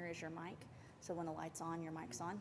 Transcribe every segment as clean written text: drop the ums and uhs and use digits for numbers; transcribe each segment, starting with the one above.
here is your mic. So when the light's on, your mic's on.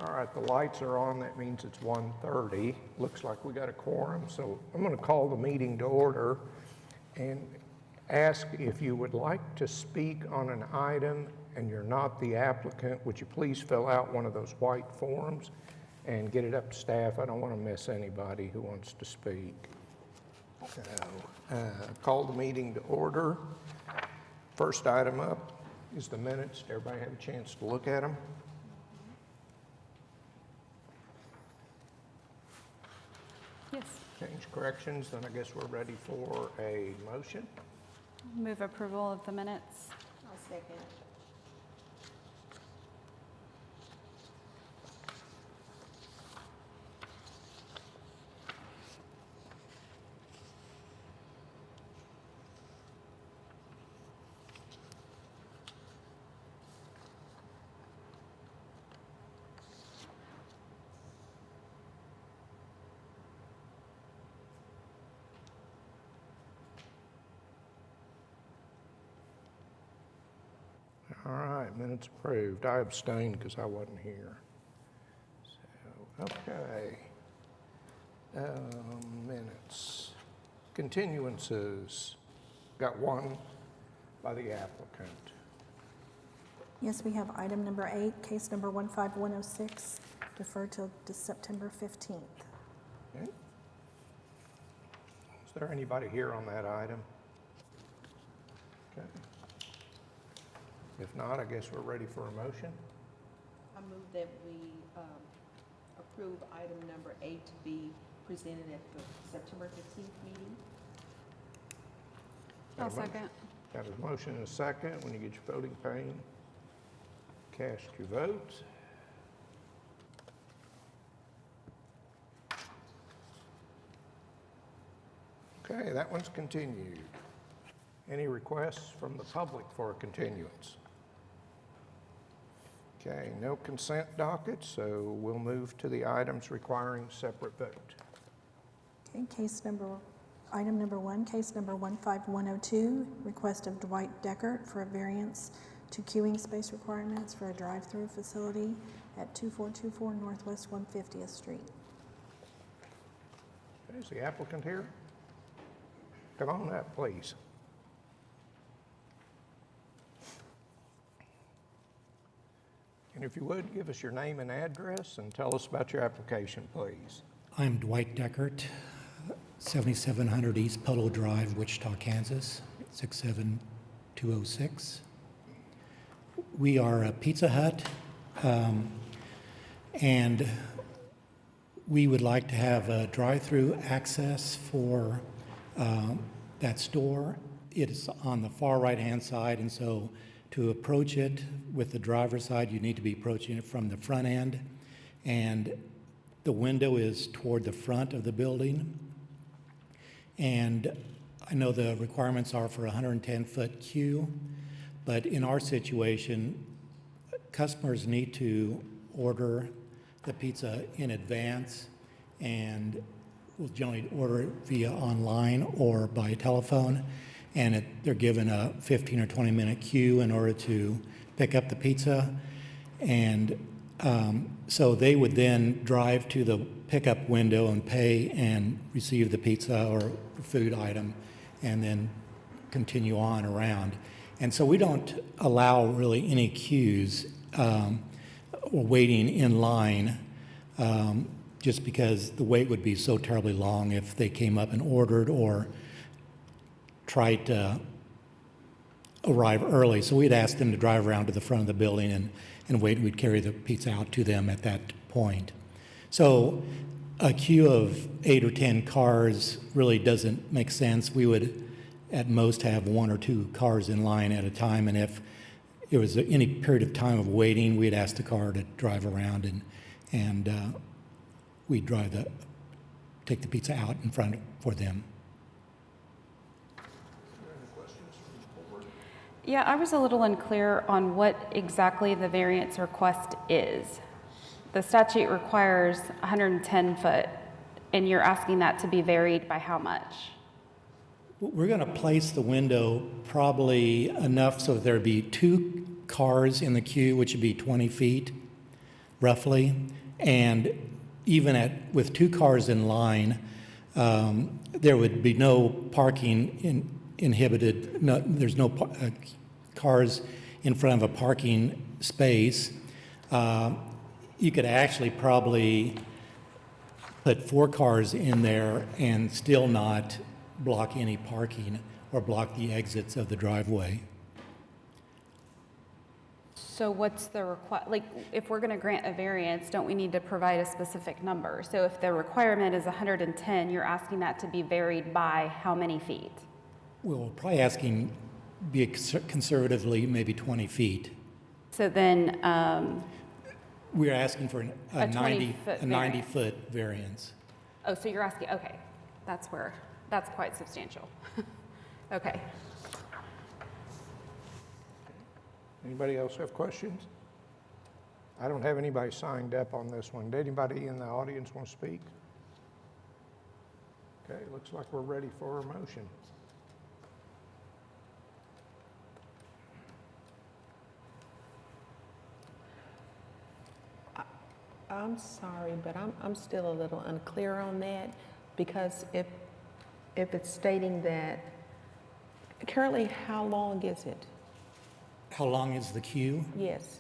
All right, the lights are on. That means it's 1:30. Looks like we got a quorum, so I'm going to call the meeting to order and ask if you would like to speak on an item and you're not the applicant, would you please fill out one of those white forms and get it up to staff? I don't want to miss anybody who wants to speak. So, call the meeting to order. First item up is the minutes. Did everybody have a chance to look at them? Yes. Change corrections, then I guess we're ready for a motion. Move approval of the minutes. I'll second. All right, minutes approved. I abstained because I wasn't here. So, okay. Minutes. Continuances. Got one by the applicant. Yes, we have item number 8, case number 15106, deferred till September 15th. Okay. Is there anybody here on that item? Okay. If not, I guess we're ready for a motion. I move that we approve item number 8 to be presented at the September 15th meeting. I'll Got a motion? second. Got a motion and a second. When you get your voting pane, cast your votes. Okay, that one's continued. Any requests from the public for a continuance? Okay, no consent docket, so we'll move to the items requiring separate vote. Okay, item number 1, case number 15102, request of Dwight Deckert for a variance to queuing space requirements for a drive-through facility at 2424 Northwest 150th Street. Okay, is the applicant here? Come on up, please. And if you would, give us your name and address and tell us about your application, please. I'm Dwight Deckert, 7700 East Polo Drive, Wichita, Kansas, 67206. We are a Pizza Hut, and we would like to have a drive-through access for that store. It is on the far right-hand side, and so to approach it with the driver's side, you need to be approaching it from the front end, and the window is toward the front of the building. And I know the requirements are for a 110-foot queue, but in our situation, customers need to order the pizza in advance, and we'll generally order it via online or by telephone, and they're given a 15 or 20-minute queue in order to pick up the pizza. And so they would then drive to the pickup window and pay and receive the pizza or food item and then continue on around. And so we don't allow really any queues or waiting in line just because the wait would be so terribly long if they came up and ordered or tried to arrive early. So we'd ask them to drive around to the front of the building and wait. We'd carry the pizza out to them at that point. So a queue of 8 or 10 cars really doesn't make sense. We would at most have 1 or 2 cars in line at a time, and if there was any period of time of waiting, we'd ask the car to drive around and we'd take the pizza out in front for them. Yeah, I was a little unclear on what exactly the variance request is. The statute requires 110 foot, and you're asking that to be varied by how much? We're going to place the window probably enough so that there'd be 2 cars in the queue, which would be 20 feet, roughly. And even with 2 cars in line, there would be no parking inhibited. There's no cars in front of a parking space, you could actually probably put 4 cars in there and still not block any parking or block the exits of the driveway. So what's the like, if we're gonna grant a variance, don't we need to provide a specific number? So if the requirement is 110, you're asking that to be varied by how many feet? We're probably asking, be conservatively, maybe 20 feet. So then, We're asking for a 20-foot 90-foot variance. oh, so you're asking, okay, that's quite substantial. Okay. Anybody else have questions? I don't have anybody signed up on this one. Did anybody in the audience want to speak? Okay, looks like we're ready for a motion. I'm sorry, but I'm still a little unclear on that, because if it's stating that, currently, how long is it? How long is the queue? Yes.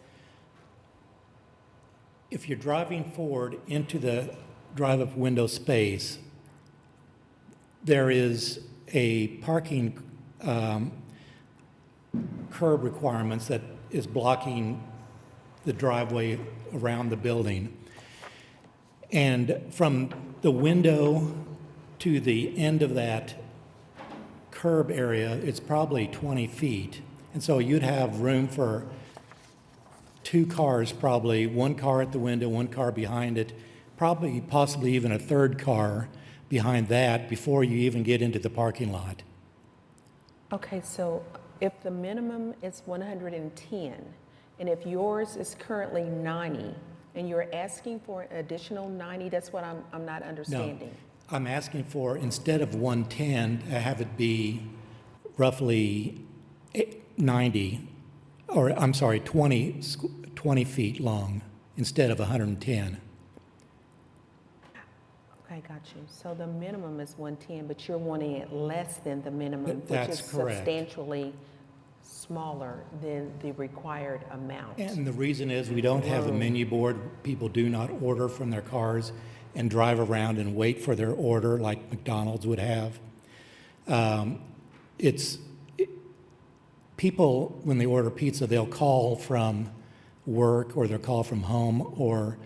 If you're driving forward into the drive-up window space, there is a parking curb requirements that is blocking the driveway around the building. And from the window to the end of that curb area, it's probably 20 feet. And so you'd have room for 2 cars, probably, 1 car at the window, 1 car behind it, probably possibly even a 3rd car behind that before you even get into the parking lot. Okay, so if the minimum is 110, and if yours is currently 90, and you're asking for an additional 90, that's what I'm not understanding. No, I'm asking for, instead of 110, to have it be roughly 90, or I'm sorry, 20 feet long instead of 110. Okay, got you. So the minimum is 110, but you're wanting it less than the minimum, which That's is correct. Substantially smaller than the required amount. And the reason is we don't have a menu board. People do not order from their cars and drive around and wait for their order like McDonald's would have. People, when they order pizza, they'll call from work or they'll call from home, or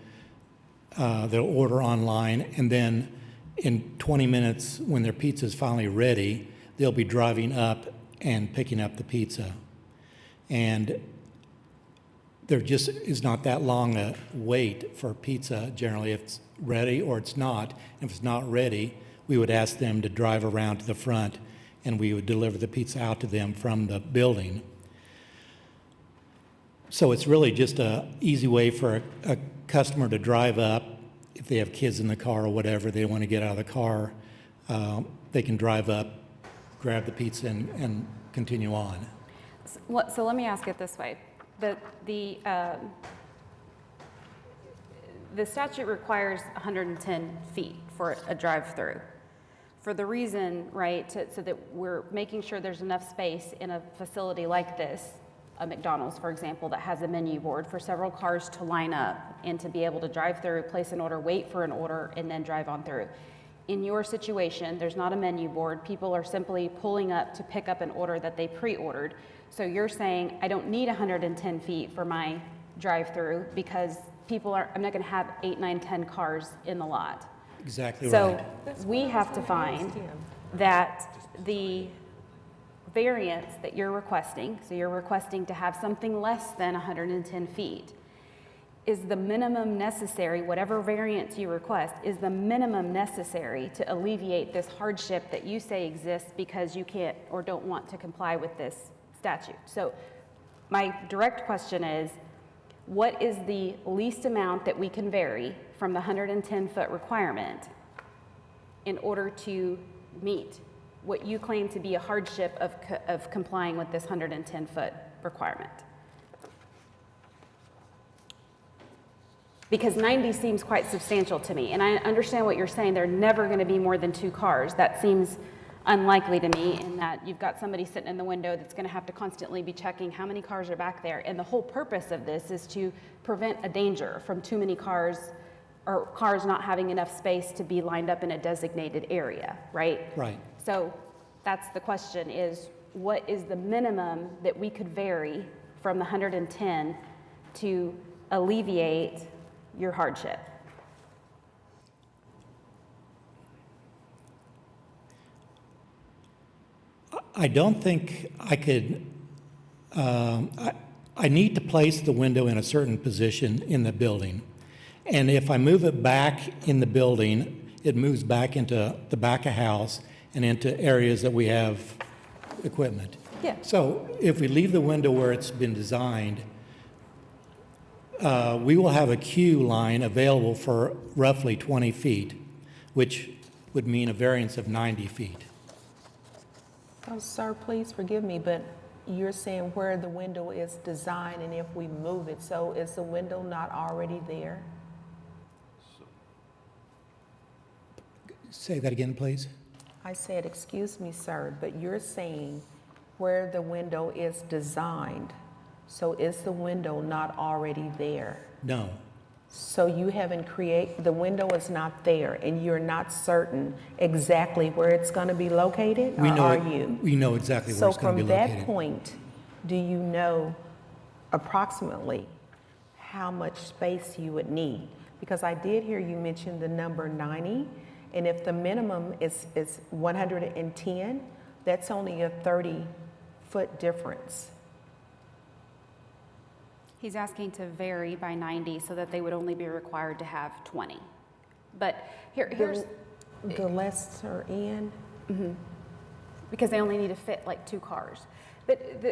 they'll order online, and then in 20 minutes, when their pizza is finally ready, they'll be driving up and picking up the pizza. And there just is not that long a wait for pizza generally, if it's ready or it's not. If it's not ready, we would ask them to drive around to the front and we would deliver the pizza out to them from the building. So it's really just an easy way for a customer to drive up. If they have kids in the car or whatever, they want to get out of the car, they can drive up, grab the pizza and continue on. So let me ask it this way. The statute requires 110 feet for a drive-through. For the reason, right, so that we're making sure there's enough space in a facility like this, a McDonald's, for example, that has a menu board for several cars to line up and to be able to drive through, place an order, wait for an order, and then drive on through. In your situation, there's not a menu board. People are simply pulling up to pick up an order that they pre-ordered. So you're saying, I don't need 110 feet for my drive-through because I'm not gonna have 8, 9, 10 cars in the lot. Exactly So right. we have to find that the variance that you're requesting, so you're requesting to have something less than 110 feet, is the minimum necessary, whatever variance you request, is the minimum necessary to alleviate this hardship that you say exists because you can't or don't want to comply with this statute. So my direct question is, what is the least amount that we can vary from the 110-foot requirement in order to meet what you claim to be a hardship of complying with this 110-foot requirement? Because 90 seems quite substantial to me, and I understand what you're saying. There are never going to be more than 2 cars. That seems unlikely to me in that you've got somebody sitting in the window that's going to have to constantly be checking how many cars are back there. And the whole purpose of this is to prevent a danger from too many cars or cars not having enough space to be lined up in a designated area, right? Right. So that's the question is, what is the minimum that we could vary from the 110 to alleviate your hardship? I don't think I could, I need to place the window in a certain position in the building. And if I move it back in the building, it moves back into the back of house and into areas that we have equipment. Yeah. So if we leave the window where it's been designed, we will have a queue line available for roughly 20 feet, which would mean a variance of 90 feet. Oh, sir, please forgive me, but you're saying where the window is designed and if we move it, so is the window not already there? Say that again, please. I said, excuse me, sir, but you're saying where the window is designed, so is the window not already there? No. So you haven't the window is not there, and you're not certain exactly where it's going to be located, or are you? We know exactly where it's going to be located. So from that point, do you know approximately how much space you would need? Because I did hear you mention the number 90, and if the minimum is 110, that's only a 30-foot difference. He's asking to vary by 90 so that they would only be required to have 20. But here's the lesser end? because they only need to fit like 2 cars. But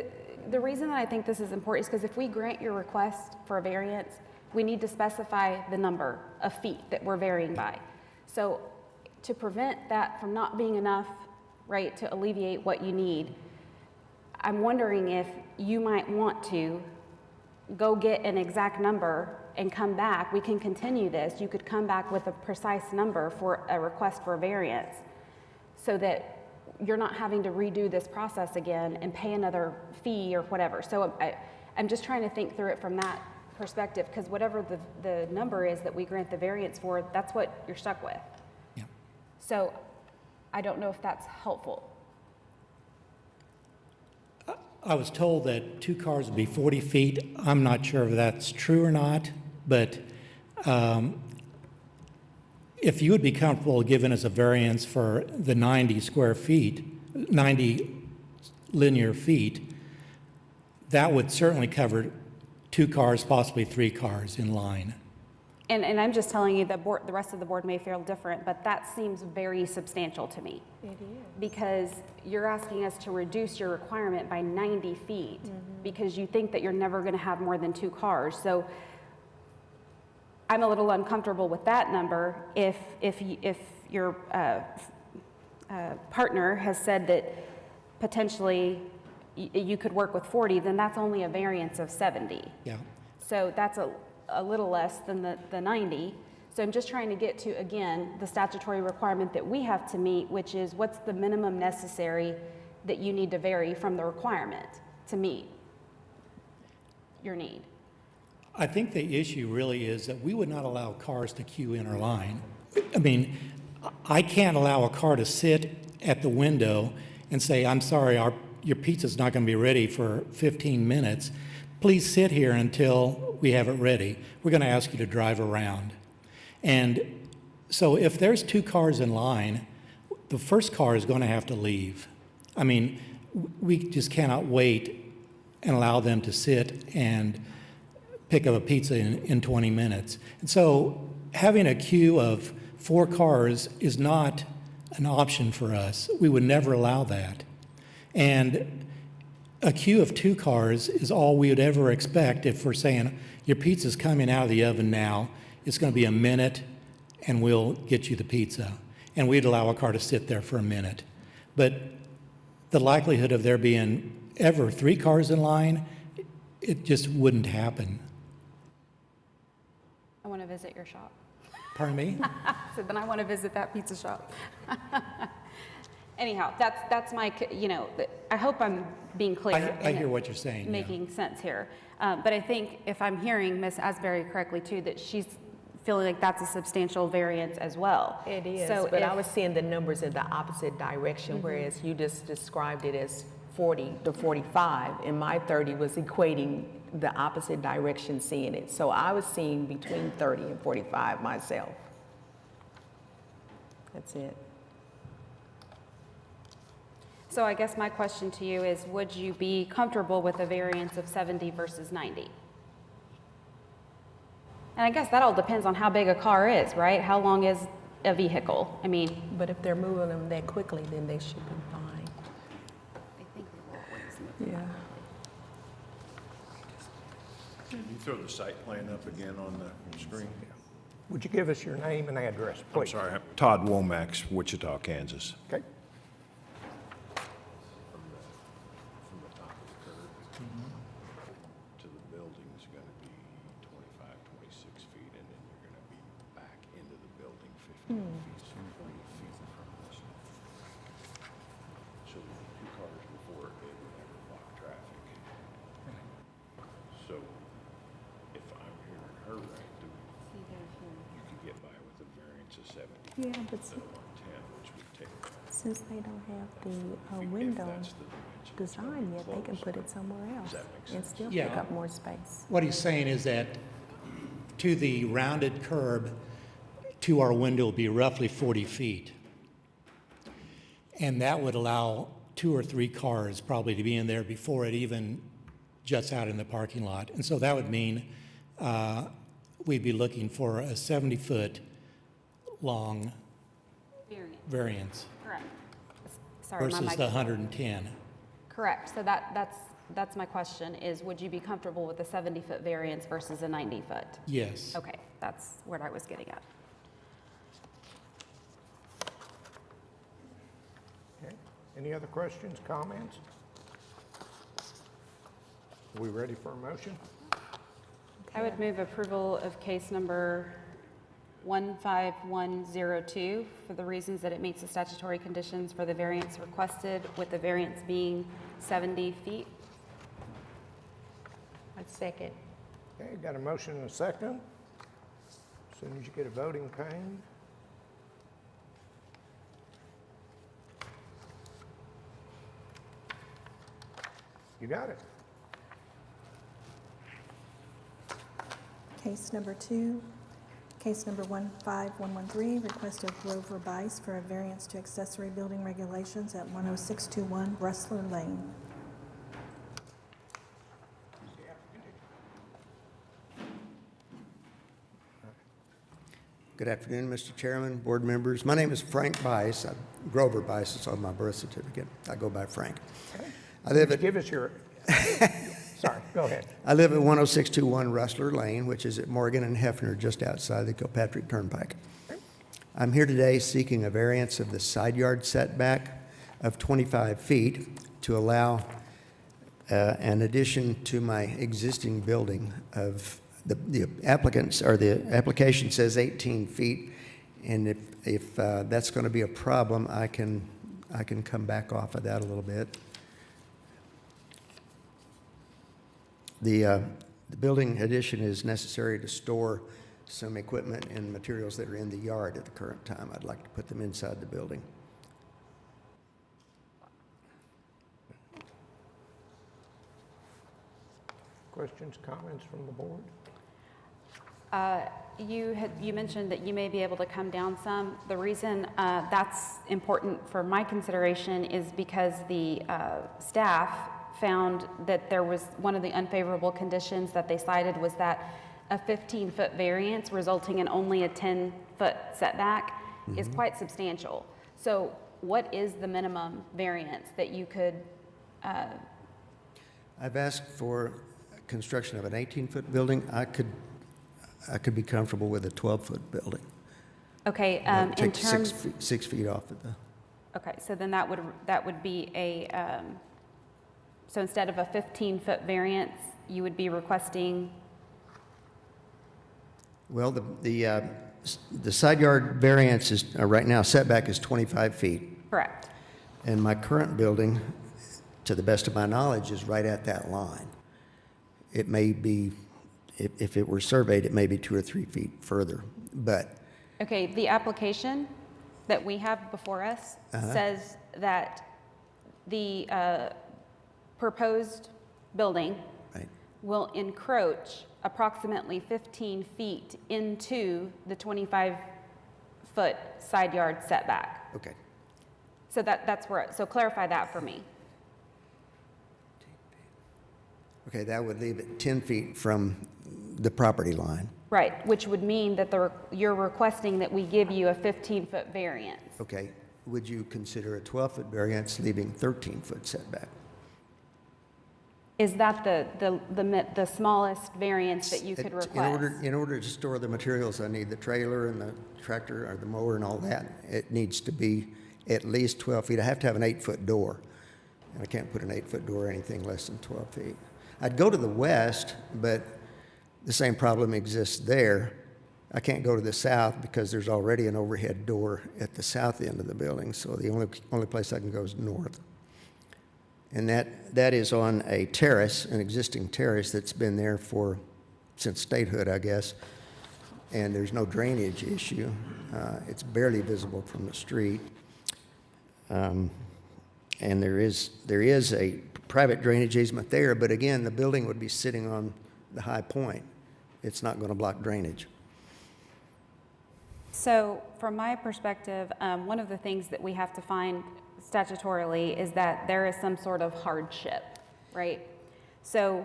the reason that I think this is important is because if we grant your request for a variance, we need to specify the number of feet that we're varying by. So to prevent that from not being enough, right, to alleviate what you need, I'm wondering if you might want to go get an exact number and come back. We can continue this. You could come back with a precise number for a request for a variance so that you're not having to redo this process again and pay another fee or whatever. So I'm just trying to think through it from that perspective, because whatever the number is that we grant the variance for, that's what you're stuck with. Yeah. So I don't know if that's helpful. I was told that 2 cars would be 40 feet. I'm not sure if that's true or not, but if you would be comfortable giving us a variance for the 90 square feet, 90 linear feet, that would certainly cover 2 cars, possibly 3 cars in line. And I'm just telling you, the rest of the board may feel different, but that seems very substantial to me. It is. Because you're asking us to reduce your requirement by 90 feet because you think that you're never going to have more than 2 cars. So I'm a little uncomfortable with that number. If your partner has said that potentially you could work with 40, then that's only a variance of 70. Yeah. So that's a little less than the 90. So I'm just trying to get to, again, the statutory requirement that we have to meet, which is what's the minimum necessary that you need to vary from the requirement to meet your need. I think the issue really is that we would not allow cars to queue in our line. I mean, I can't allow a car to sit at the window and say, I'm sorry, your pizza's not going to be ready for 15 minutes. Please sit here until we have it ready. We're going to ask you to drive around. And so if there's 2 cars in line, the first car is going to have to leave. I mean, we just cannot wait and allow them to sit and pick up a pizza in 20 minutes. And so having a queue of 4 cars is not an option for us. We would never allow that. And a queue of 2 cars is all we would ever expect if we're saying, your pizza's coming out of the oven now, it's going to be a minute, and we'll get you the pizza. And we'd allow a car to sit there for a minute. But the likelihood of there being ever 3 cars in line, it just wouldn't happen. I want to visit your shop. Pardon me? So then I want to visit that pizza shop. Anyhow, that's my, I hope I'm being clear. I and hear what you're saying, yeah. Making sense here. But I think if I'm hearing Ms. Asbury correctly too, that she's feeling like that's a substantial variance as well. It is, So but I if- was seeing the numbers in the opposite direction, whereas you just described it as 40 to 45, and my 30 was equating the opposite direction seeing it. So I was seeing between 30 and 45 myself. That's it. So I guess my question to you is, would you be comfortable with a variance of 70 versus 90? And I guess that all depends on how big a car is, right? How long is a vehicle? I mean, But if they're moving them that quickly, then they should be fine. I think they will always move. Yeah. Can you throw the site plan up again on the screen? Would you give us your name and address, I'm please? sorry, Todd Womack, Wichita, Kansas. Okay. From the top of the curb to the building is going to be 25, 26 feet, and then you're going to be back into the building 15 feet, so 20 feet from this. So the two cars before it would never block traffic. So if I'm hearing her right, you could get by with a variance of 70 Yeah, but instead of 110, which would take since they don't have the if window that's the dimension. design yet, they can put it somewhere else that make and sense? still Yeah. pick up more space. What he's saying is that to the rounded curb, to our window will be roughly 40 feet. And that would allow 2 or 3 cars probably to be in there before it even juts out in the parking lot. And so that would mean we'd be looking for a 70-foot long variance Correct. Sorry, my versus mic. the 110. Correct. So that's my question is, would you be comfortable with a 70-foot variance versus a 90-foot? Yes. Okay, that's what I was getting at. Okay. Any other questions, comments? Are we ready for a motion? I would move approval of case number 15102 for the reasons that it meets the statutory conditions for the variance requested, with the variance being 70 feet. A second. Okay, got a motion and a second. As soon as you get a voting pane. You got it. Case number 2, case number 15113, request of Grover Bice for a variance to accessory building regulations at 10621 Bressler Lane. Good afternoon, Mr. Chairman, board members. My name is Frank Bice. Grover Bice is on my birth certificate. I go by Frank. I live at Give us your, sorry, go ahead. I live at 10621 Rustler Lane, which is at Morgan and Hefner, just outside the Kilpatrick Turnpike. I'm here today seeking a variance of the side yard setback of 25 feet to allow an addition to my existing building of the applicants, or the application says 18 feet, and if that's going to be a problem, I can come back off of that a little bit. The building addition is necessary to store some equipment and materials that are in the yard at the current time. I'd like to put them inside the building. Questions, comments from the board? You mentioned that you may be able to come down some. The reason that's important for my consideration is because the staff found that there was one of the unfavorable conditions that they cited was that a 15-foot variance resulting in only a 10-foot setback is quite substantial. So what is the minimum variance that you could, I've asked for construction of an 18-foot building. I could be comfortable with a 12-foot building. okay, in Take terms, 6 feet off of the, okay, so then that would be a, so instead of a 15-foot variance, you would be requesting, well, the side yard variance is, right now, setback is 25 feet. correct? And my current building, to the best of my knowledge, is right at that line. It may be, if it were surveyed, it may be 2 or 3 feet further, but Okay, the application that we have before us says that the proposed building right. will encroach approximately 15 feet into the 25-foot side yard setback. Okay. So that's where, so clarify that for me. Okay, that would leave it 10 feet from the property line. Right, which would mean that you're requesting that we give you a 15-foot variance. Okay, would you consider a 12-foot variance, leaving 13-foot setback? Is that the smallest variance that you could request? In order to store the materials, I need the trailer and the tractor or the mower and all that. It needs to be at least 12 feet. I have to have an 8-foot door, and I can't put an 8-foot door or anything less than 12 feet. I'd go to the west, but the same problem exists there. I can't go to the south because there's already an overhead door at the south end of the building, so the only place I can go is north. And that is on a terrace, an existing terrace that's been there since statehood, I guess, and there's no drainage issue. It's barely visible from the street. And there is a private drainage easement there, but again, the building would be sitting on the high point. It's not going to block drainage. So from my perspective, one of the things that we have to find statutorily is that there is some sort of hardship, right? So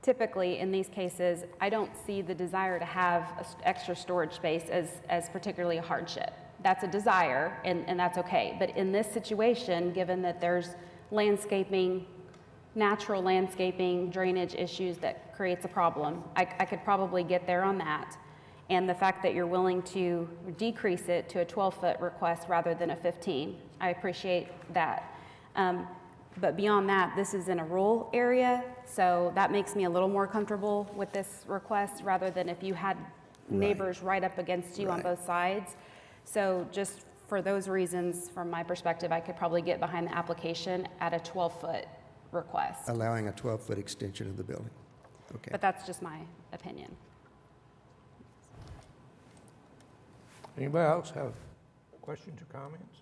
typically in these cases, I don't see the desire to have extra storage space as particularly a hardship. That's a desire, and that's okay. But in this situation, given that there's landscaping, natural landscaping, drainage issues that creates a problem, I could probably get there on that. And the fact that you're willing to decrease it to a 12-foot request rather than a 15, I appreciate that. But beyond that, this is in a rural area, so that makes me a little more comfortable with this request rather than if you had neighbors right up against you on both sides. So just for those reasons, from my perspective, I could probably get behind the application at a 12-foot request. Allowing a 12-foot extension of the building. Okay. But that's just my opinion. Anybody else have questions or comments?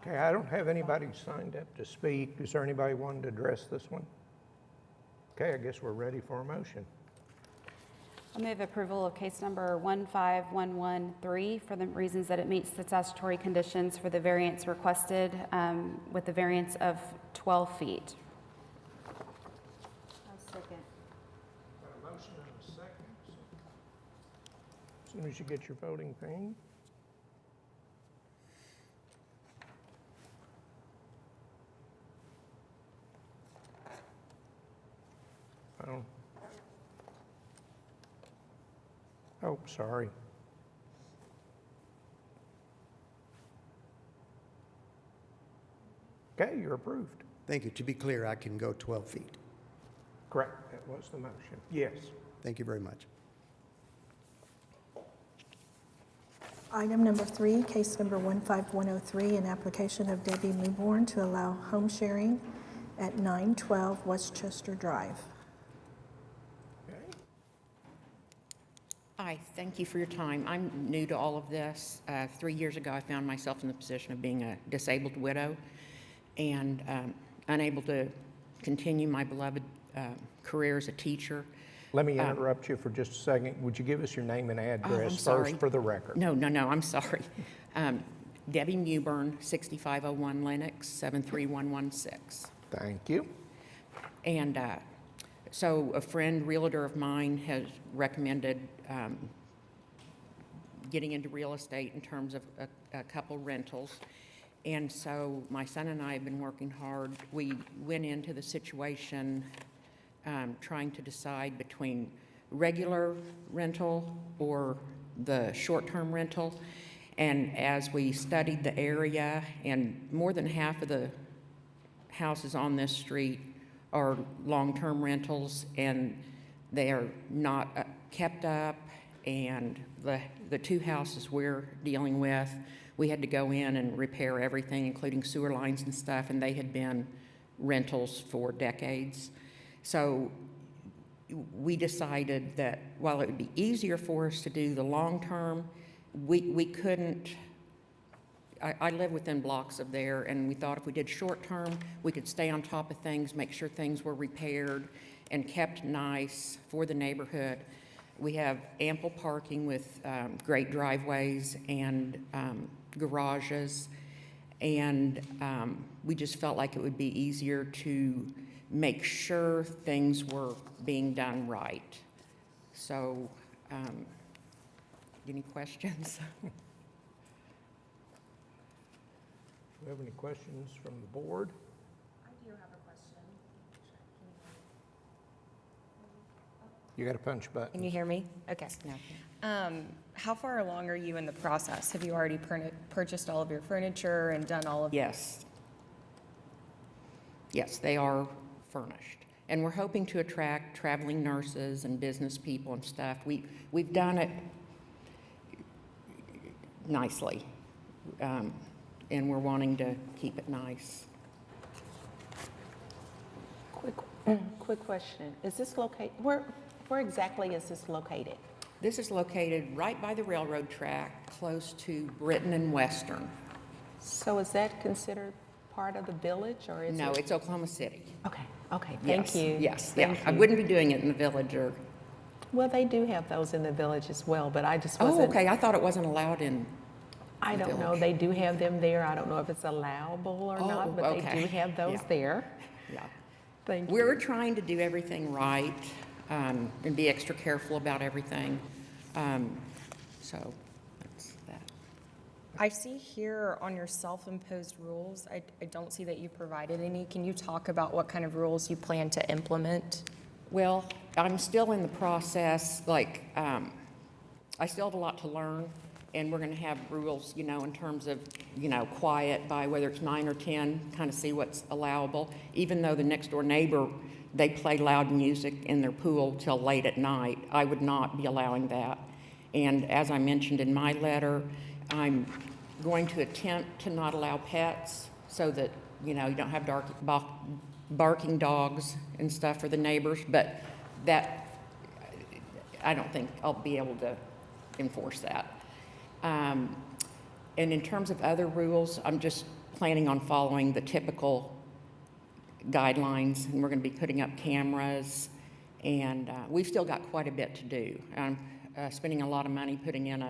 Okay, I don't have anybody signed up to speak. Is there anybody wanting to address this one? Okay, I guess we're ready for a motion. I move approval of case number 15113 for the reasons that it meets the statutory conditions for the variance requested with the variance of 12 feet. Got a motion and a second. As soon as you get your voting thing. Oh, sorry. Okay, you're approved. Thank you. To be clear, I can go 12 feet. Correct, that was the motion. Yes. Thank you very much. Item number 3, case number 15103, an application of Debbie Newborn to allow home sharing at 912 Westchester Drive. Okay. Hi, thank you for your time. I'm new to all of this. 3 years ago, I found myself in the position of being a disabled widow and unable to continue my beloved career as a teacher. Let me interrupt you for just a second. Would you give us your name and address sorry. first for the record? No, I'm sorry. Debbie Newburn, 6501 Lennox, 73116. Thank you. And so a friend, realtor of mine, has recommended getting into real estate in terms of a couple rentals. And so my son and I have been working hard. We went into the situation trying to decide between regular rental or the short-term rental. And as we studied the area, and more than half of the houses on this street are long-term rentals, and they are not kept up, and the two houses we're dealing with, we had to go in and repair everything, including sewer lines and stuff, and they had been rentals for decades. So we decided that while it would be easier for us to do the long term, we couldn't. I live within blocks of there, and we thought if we did short term, we could stay on top of things, make sure things were repaired and kept nice for the neighborhood. We have ample parking with great driveways and garages, and we just felt like it would be easier to make sure things were being done right. So, any questions? Do we have any questions from the board? I do have a question. You got a punch Can button. you hear me? Okay. No. How far along are you in the process? Have you already purchased all of your furniture and done all of? Yes. Yes, they are furnished. And we're hoping to attract traveling nurses and business people and stuff. We've done it nicely, and we're wanting to keep it nice. Quick question. Is this located, where exactly is this located? This is located right by the railroad track, close to Britton and Western. So is that considered part of the village, or is it? No, it's Oklahoma City. Okay, thank Yes, you. Yes, Thank yeah. I you. wouldn't be doing it in the village or, Well, they do have those in the village as well, but I just oh, wasn't. okay, I thought it wasn't allowed in, I don't know, village. they do have them there. I don't know if it's allowable or Oh, not, but they okay. do have those Yeah. there. yeah. Thank you. We're trying to do everything right, and be extra careful about everything. So that's that. I see here on your self-imposed rules, I don't see that you provided any. Can you talk about what kind of rules you plan to implement? Well, I'm still in the process, I still have a lot to learn, and we're gonna have rules, in terms of, quiet by whether it's 9 or 10, kind of see what's allowable. Even though the next door neighbor, they play loud music in their pool till late at night, I would not be allowing that. And as I mentioned in my letter, I'm going to attempt to not allow pets so that, you don't have barking dogs and stuff for the neighbors, but that, I don't think I'll be able to enforce that. And in terms of other rules, I'm just planning on following the typical guidelines, and we're going to be putting up cameras, and we've still got quite a bit to do. I'm spending a lot of money putting in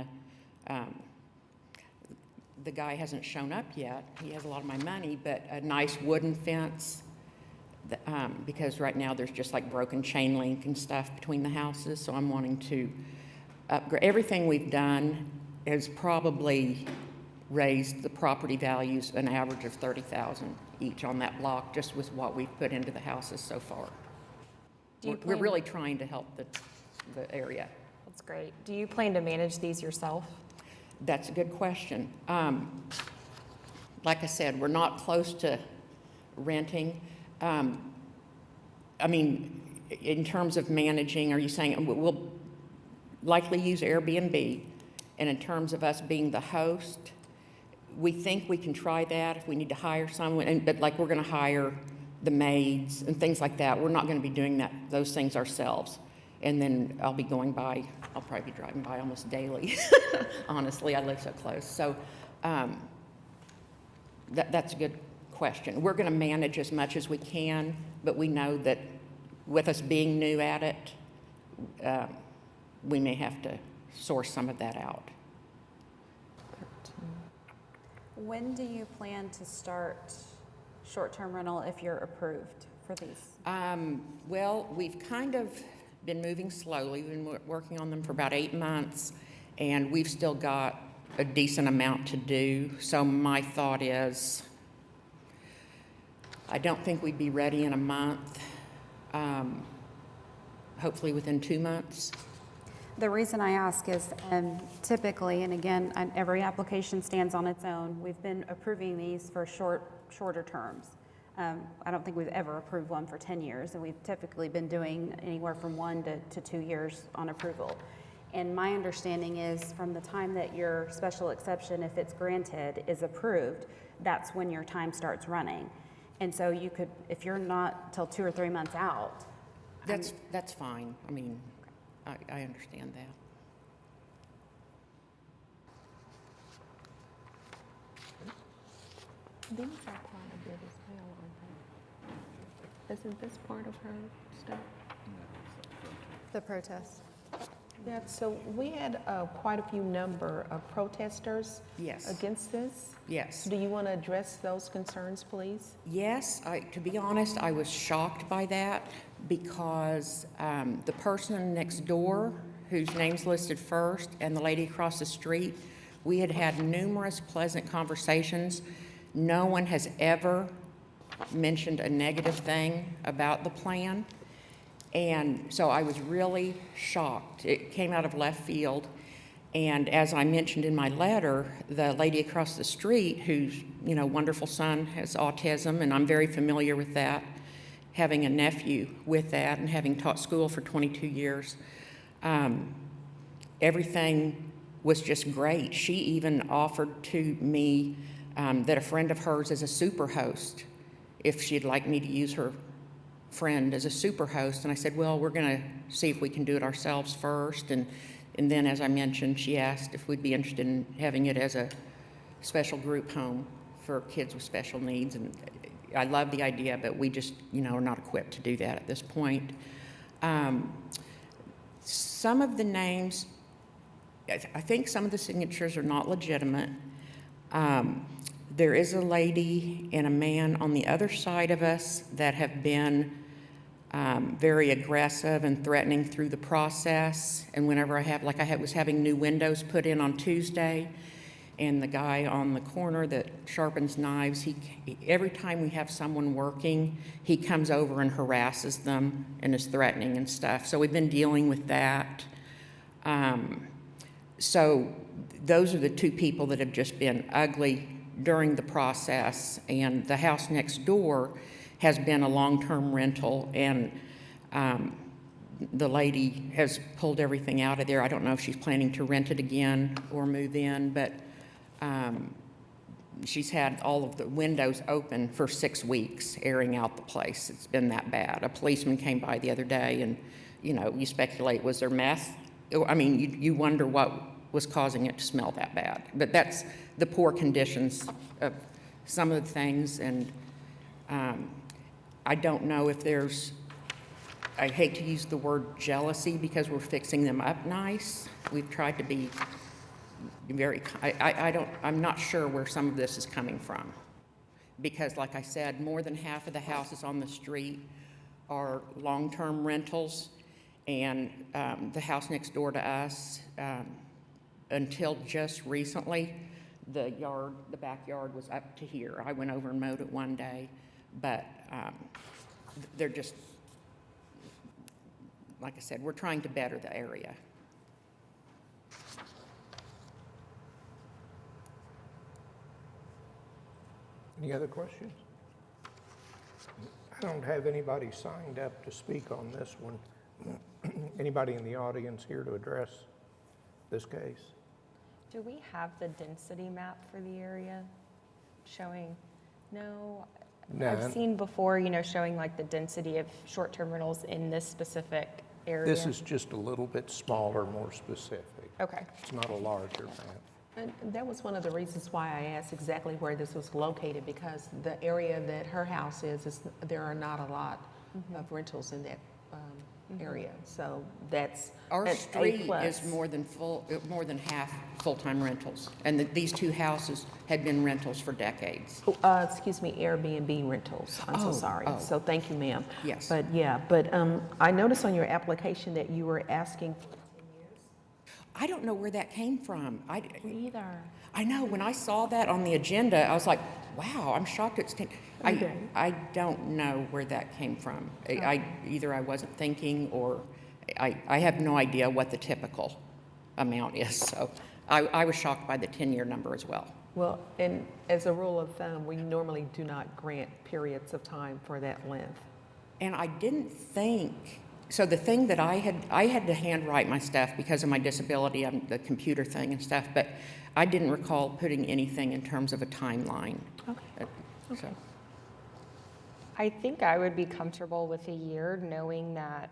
the guy hasn't shown up yet. He has a lot of my money, but a nice wooden fence, because right now there's just like broken chain link and stuff between the houses, so I'm wanting to upgrade. Everything we've done has probably raised the property values an average of $30,000 each on that block, just with what we've put into the houses so far. We're really trying to help the area. That's great. Do you plan to manage these yourself? That's a good question. Like I said, we're not close to renting. In terms of managing, are you saying we'll likely use Airbnb? And in terms of us being the host, we think we can try that if we need to hire someone, but we're going to hire the maids and things like that. We're not going to be doing those things ourselves. And then I'll probably be driving by almost daily. Honestly, I live so close. So that's a good question. We're going to manage as much as we can, but we know that with us being new at it, we may have to source some of that out. When do you plan to start short-term rental if you're approved for these? Well, we've kind of been moving slowly. We've been working on them for about 8 months, and we've still got a decent amount to do. So my thought is, I don't think we'd be ready in a month, hopefully within 2 months. The reason I ask is typically, and again, every application stands on its own, we've been approving these for shorter terms. I don't think we've ever approved one for 10 years, and we've typically been doing anywhere from 1 to 2 years on approval. And my understanding is from the time that your special exception, if it's granted, is approved, that's when your time starts running. And so you could, if you're not till 2 or 3 months out. That's fine. I mean, I understand that. These are part of it as well, aren't they? Isn't this part of her stuff? The protest. Yeah, so we had quite a few number of protesters Yes. against this. Yes. Do you want to address those concerns, please? Yes, to be honest, I was shocked by that because the person next door, whose name's listed first, and the lady across the street, we had had numerous pleasant conversations. No one has ever mentioned a negative thing about the plan. And so I was really shocked. It came out of left field. And as I mentioned in my letter, the lady across the street, whose wonderful son has autism, and I'm very familiar with that, having a nephew with that and having taught school for 22 years, everything was just great. She even offered to me that a friend of hers is a super host, if she'd like me to use her friend as a super host. And I said, well, we're going to see if we can do it ourselves first. And then, as I mentioned, she asked if we'd be interested in having it as a special group home for kids with special needs. And I love the idea, but we just, are not equipped to do that at this point. Some of the names, I think some of the signatures are not legitimate. There is a lady and a man on the other side of us that have been very aggressive and threatening through the process. And whenever I was having new windows put in on Tuesday, and the guy on the corner that sharpens knives, every time we have someone working, he comes over and harasses them and is threatening and stuff. So we've been dealing with that. So those are the two people that have just been ugly during the process. And the house next door has been a long-term rental, and the lady has pulled everything out of there. I don't know if she's planning to rent it again or move in, but she's had all of the windows open for 6 weeks, airing out the place. It's been that bad. A policeman came by the other day, and you speculate, was there meth? I mean, you wonder what was causing it to smell that bad. But that's the poor conditions of some of the things, and I don't know if there's, I hate to use the word jealousy because we're fixing them up nice. We've tried to be very, I'm not sure where some of this is coming from. Because like I said, more than half of the houses on the street are long-term rentals, and the house next door to us, until just recently, the backyard was up to here. I went over and mowed it one day, but they're just, like I said, we're trying to better the area. Any other questions? I don't have anybody signed up to speak on this one. Anybody in the audience here to address this case? Do we have the density map for the area showing? No. No. I've seen before, showing like the density of short-term rentals in this specific area. This is just a little bit smaller, more specific. Okay. It's not a larger map. And that was one of the reasons why I asked exactly where this was located, because the area that her house is there are not a lot of rentals in that area. So that's Our an street A+. is more than half full-time rentals, and these two houses had been rentals for decades. Excuse me, Airbnb rentals. I'm so sorry. oh. So thank you, ma'am. Yes. But yeah, I noticed on your application that you were asking for 10 years. I don't know where that came from. Me either. I know, when I saw that on the agenda, I was like, wow, I'm shocked it's 10. Okay. I don't know where that came from. Either I wasn't thinking, or I have no idea what the typical amount is. So I was shocked by the 10-year number as well. Well, and as a rule of thumb, we normally do not grant periods of time for that length. And I didn't think So the thing that I had to handwrite my stuff because of my disability, the computer thing and stuff, but I didn't recall putting anything in terms of a timeline. Okay. So, I think I would be comfortable with a year, knowing that,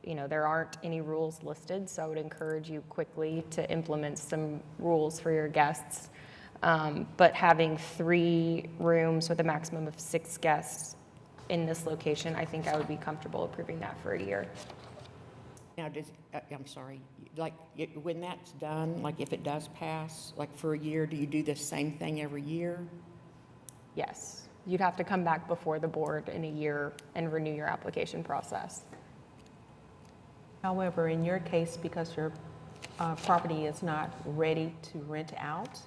there aren't any rules listed, so I would encourage you quickly to implement some rules for your guests. But having 3 rooms with a maximum of 6 guests in this location, I think I would be comfortable approving that for a year. now, I'm sorry, like, when that's done, like if it does pass, like for a year, do you do the same thing every year? Yes, you'd have to come back before the board in a year and renew your application process. However, in your case, because your property is not ready to rent out,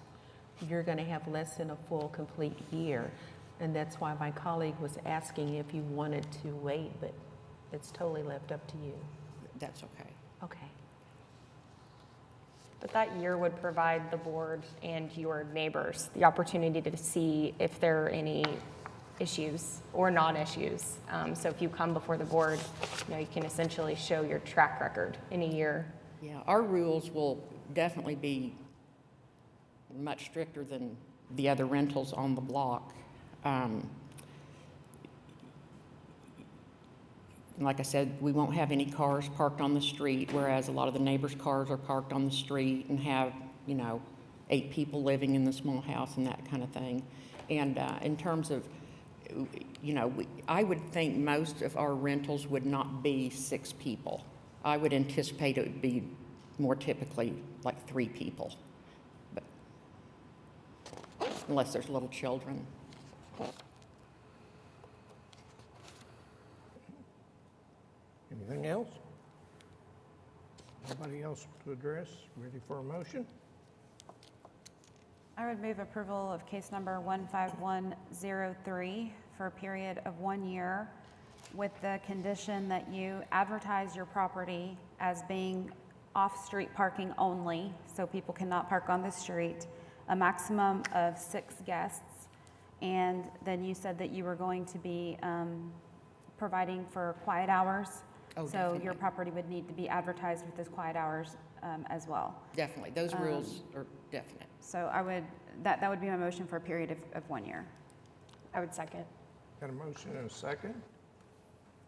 you're going to have less than a full, complete year. And that's why my colleague was asking if you wanted to wait, but it's totally left up to you. That's okay. Okay. But that year would provide the board and your neighbors the opportunity to see if there are any issues or non-issues. So if you come before the board, you can essentially show your track record in a year. Yeah, our rules will definitely be much stricter than the other rentals on the block. Like I said, we won't have any cars parked on the street, whereas a lot of the neighbors' cars are parked on the street and have, 8 people living in the small house and that kind of thing. And in terms of, I would think most of our rentals would not be 6 people. I would anticipate it would be more typically like 3 people, but unless there's little children. Anything else? Anybody else to address? Ready for a motion? I would move approval of case number 15103 for a period of 1 year with the condition that you advertise your property as being off-street parking only, so people cannot park on the street, a maximum of 6 guests, and then you said that you were going to be providing for quiet hours. Oh, So definitely. your property would need to be advertised with those quiet hours as well. Definitely, those rules are definite. So I would, that would be my motion for a period of 1 year. I would second. Got a motion and a second?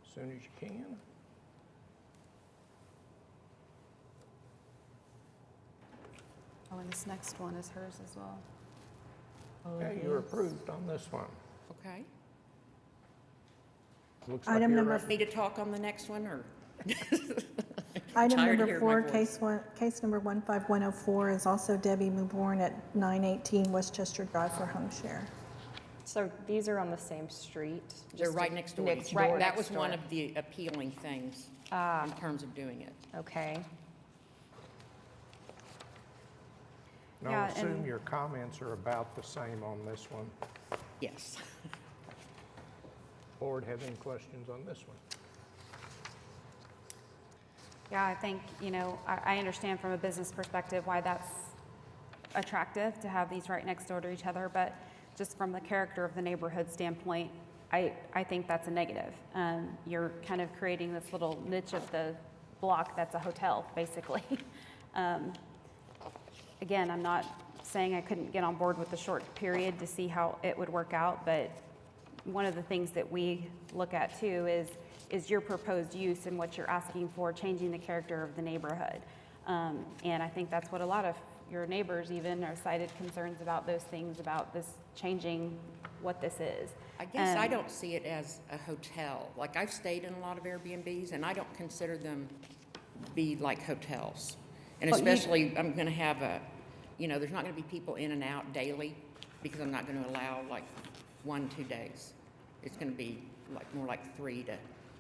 As soon as you can. Oh, and this next one is hers as well. Okay, you're approved on this one. Okay. Looks like Item you're number up. Me to talk on the next one, or? Item Tired of number hearing 4, my case number 15104 is also Debbie Muborn at 918 Westchester Drive for home share. So these are on the same street? They're just right next door. next to each other. door, That next was one door. of the appealing things in terms of doing it. Okay. And Yeah, I'll assume and- your comments are about the same on this one. Yes. Board have any questions on this one? Yeah, I think, I understand from a business perspective why that's attractive to have these right next door to each other, but just from the character of the neighborhood standpoint, I think that's a negative. You're kind of creating this little niche of the block that's a hotel, basically. Again, I'm not saying I couldn't get on board with the short period to see how it would work out, but one of the things that we look at too is your proposed use and what you're asking for, changing the character of the neighborhood. And I think that's what a lot of your neighbors even are cited concerns about those things, about this changing what this is. I guess I don't see it as a hotel. Like, I've stayed in a lot of Airbnbs, and I don't consider them be like hotels. And But you- especially, I'm going to have there's not going to be people in and out daily, because I'm not going to allow like 1-2 days. It's going to be more like 3 to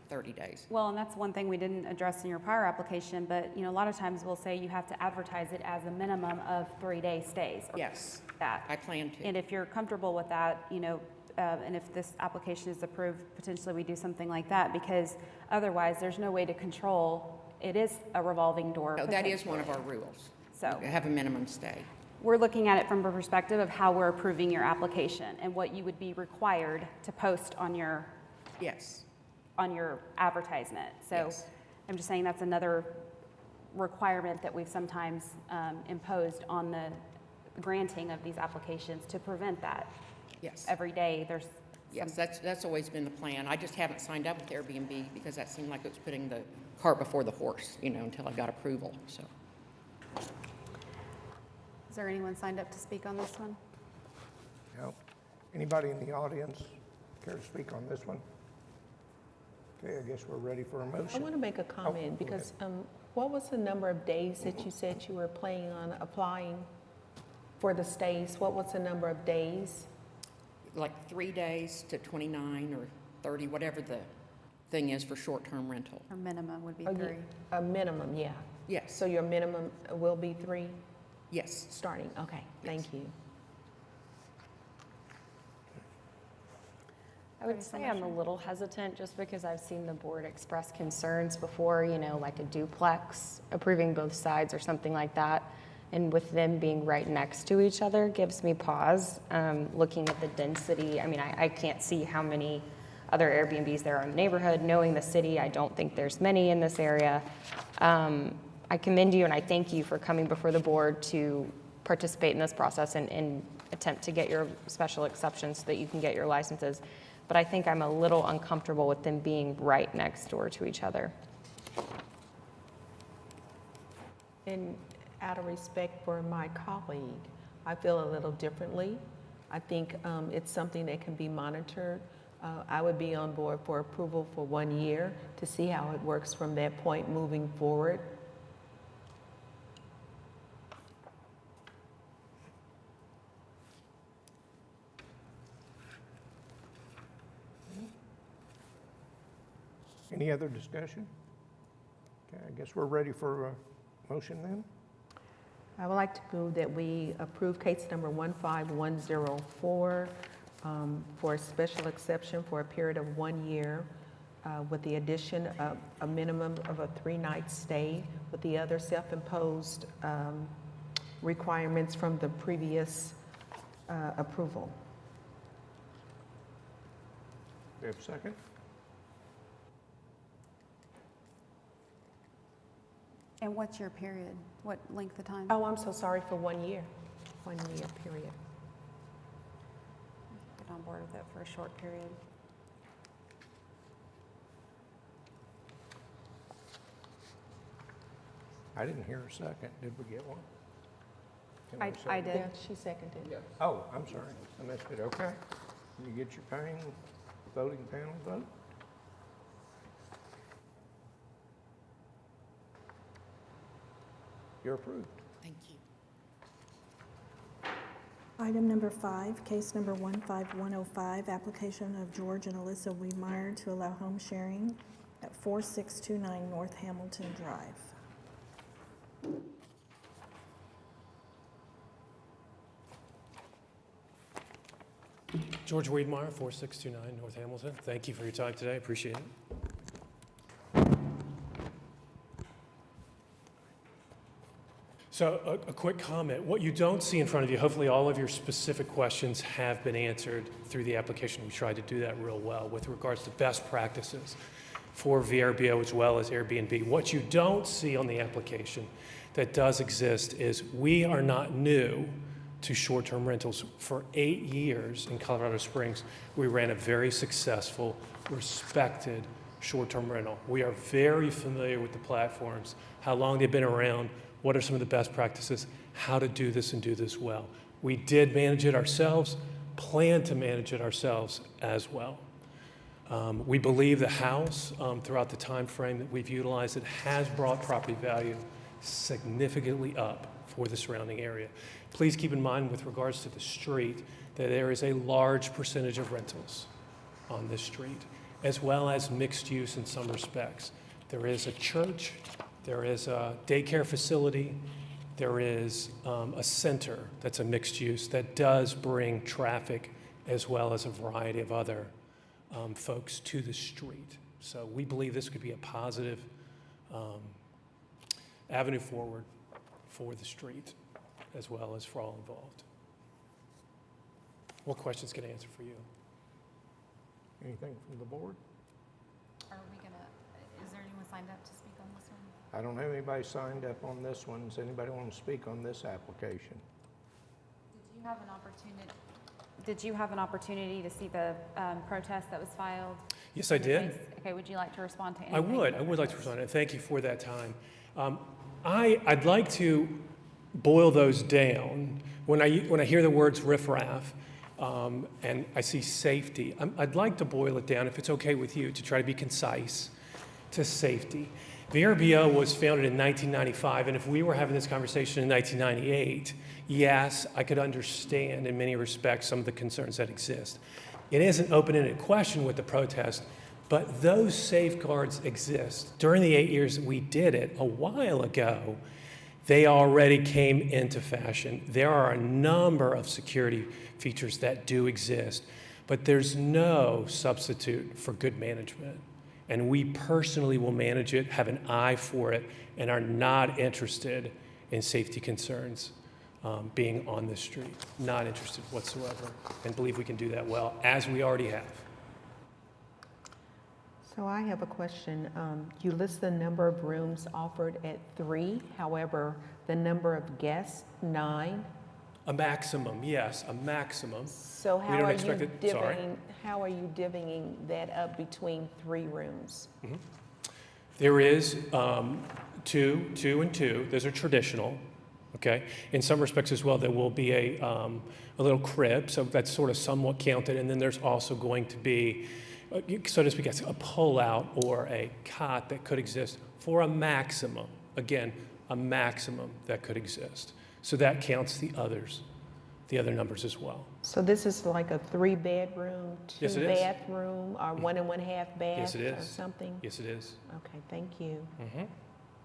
30 days. Well, and that's one thing we didn't address in your prior application, but, a lot of times we'll say you have to advertise it as a minimum of 3-day stays. Or Yes, that. I plan to. And if you're comfortable with that, and if this application is approved, potentially we do something like that, because otherwise there's no way to control, it is a revolving door. No, that is one of our rules. So Have a minimum stay. we're looking at it from a perspective of how we're approving your application and what you would be required to post on your Yes. advertisement. So Yes. I'm just saying that's another requirement that we've sometimes imposed on the granting of these applications to prevent that. Yes. Every day, there's Yes, that's always been the plan. I just haven't signed up with Airbnb because that seemed like it was putting the cart before the horse, until I got approval, so. Is there anyone signed up to speak on this one? No. Anybody in the audience care to speak on this one? Okay, I guess we're ready for a I motion. want to make a comment go because what was the number of days that you said you were planning on applying for the stays? What was the number of days? Like 3 days to 29 or 30, whatever the thing is for short-term rental. Or minimum would be Oh, 3. A minimum, yeah. Yes, So your minimum will be 3 yes. starting? Okay, thank you. I would say I'm a little hesitant just because I've seen the board express concerns before, like a duplex, approving both sides or something like that. And with them being right next to each other gives me pause, looking at the density. I mean, I can't see how many other Airbnbs there are in the neighborhood. Knowing the city, I don't think there's many in this area. I commend you and I thank you for coming before the board to participate in this process and attempt to get your special exceptions so that you can get your licenses. But I think I'm a little uncomfortable with them being right next door to each other. And out of respect for my colleague, I feel a little differently. I think it's something that can be monitored. I would be on board for approval for 1 year to see how it works from that point moving forward. Any other discussion? Okay, I guess we're ready for a motion then. I would like to move that we approve case number 15104 for a special exception for a period of 1 year with the addition of a minimum of a 3-night stay with the other self-imposed requirements from the previous approval. Do we have a second? And what's your period? What length of time? Oh, I'm so sorry, for 1 year. 1 year period. Get on board with it for a short period. I didn't hear a second. Did we get one? Can I second? did. Yeah, she seconded. Oh, I'm sorry. I missed it. Okay. Can you get your voting panel vote? You're approved. Thank you. Item number 5, case number 15105, application of George and Alyssa Wiedmeyer to allow home sharing at 4629 North Hamilton Drive. George Wiedmeyer, 4629 North Hamilton. Thank you for your time today. Appreciate it. So a quick comment. What you don't see in front of you, hopefully all of your specific questions have been answered through the application. We tried to do that real well with regards to best practices for VRBO as well as Airbnb. What you don't see on the application that does exist is we are not new to short-term rentals. For 8 years in Colorado Springs, we ran a very successful, respected short-term rental. We are very familiar with the platforms, how long they've been around, what are some of the best practices, how to do this and do this well. We did manage it ourselves, plan to manage it ourselves as well. We believe the house, throughout the time frame that we've utilized it, has brought property value significantly up for the surrounding area. Please keep in mind with regards to the street that there is a large percentage of rentals on this street, as well as mixed use in some respects. There is a church, there is a daycare facility, there is a center that's a mixed use that does bring traffic as well as a variety of other folks to the street. So we believe this could be a positive avenue forward for the street as well as for all involved. What questions can I answer for you? Anything from the board? Are we gonna, is there anyone signed up to speak I don't have anybody signed up on this one. Does anybody want to speak on this application? Did you have an opportunity to see the protest that was filed? Yes, I did. Okay, would you like to respond to anything? I would like to respond, and thank you for that time. I'd like to boil those down. When I hear the words riffraff, and I see safety, I'd like to boil it down, if it's okay with you, to try to be concise, to safety. VRBO was founded in 1995, and if we were having this conversation in 1998, yes, I could understand in many respects some of the concerns that exist. It is an open-ended question with the protest, but those safeguards exist. During the 8 years that we did it a while ago, they already came into fashion. There are a number of security features that do exist, but there's no substitute for good management. And we personally will manage it, have an eye for it, and are not interested in safety concerns being on the street. Not interested whatsoever, and believe we can do that well, as we already have. So I have a question. You list the number of rooms offered at 3, however, the number of guests, 9. A maximum, yes, a maximum. So We how don't are expect you it- sorry. divvying that up between 3 rooms? There is two, and two. Those are traditional, okay? In some respects as well, there will be a little crib, so that's sort of somewhat counted. And then there's also going to be, so to speak, a pull-out or a cot that could exist for a maximum. Again, a maximum that could exist. So that counts the other numbers as well. So this is like a 3-bedroom, Yes, it is. 2-bathroom, or 1.5 bath? Yes, it Or is. something? Yes, it is. Okay, thank you.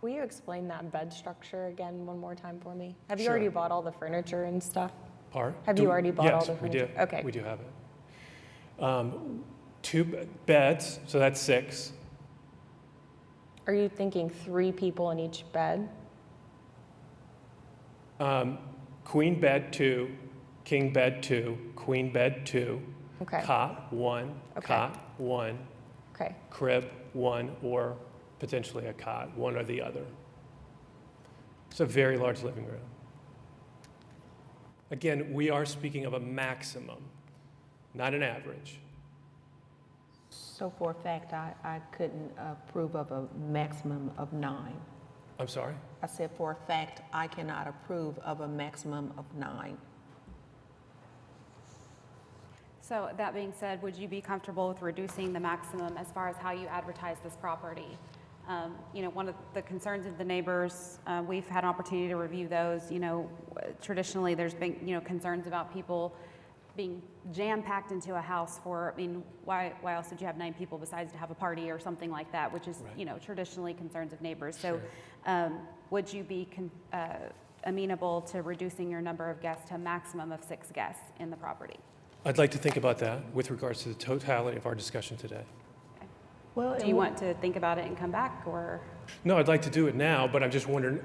Will you explain that bed structure again one more time for me? Have you Sure. already bought all the furniture and stuff? Part? Have you already bought all the Yes, we do. furniture? Okay. We do have it. 2 beds, so that's 6. Are you thinking 3 people in each bed? Queen bed 2, king bed 2, queen bed 2, Okay. cot 1, Okay. cot 1, Okay. crib 1, or potentially a cot, one or the other. It's a very large living room. Again, we are speaking of a maximum, not an average. So for a fact, I couldn't approve of a maximum of 9. I'm sorry? I said for a fact, I cannot approve of a maximum of 9. So that being said, would you be comfortable with reducing the maximum as far as how you advertise this property? One of the concerns of the neighbors, we've had an opportunity to review those. Traditionally, there's been, concerns about people being jam-packed into a house why else would you have 9 people besides to have a party or something like that, which is, Right. Traditionally concerns of neighbors. So would you be amenable to reducing your number of guests to a maximum of 6 guests in the property? I'd like to think about that with regards to the totality of our discussion today. Well, Do you want to think about it and come back, or? No, I'd like to do it now, but I'm just wondering,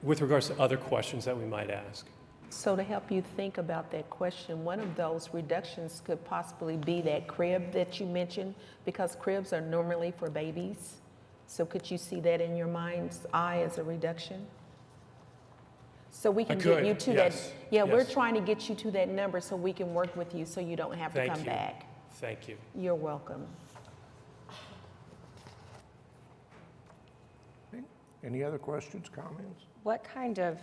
with regards to other questions that we might ask. So to help you think about that question, one of those reductions could possibly be that crib that you mentioned, because cribs are normally for babies. So could you see that in your mind's eye as a reduction? So we can get could, you to yes, that. Yeah, we're yes. trying to get you to that number so we can work with you so you don't have to Thank come you. back. Thank you. You're welcome. Any other questions, comments? What kind of,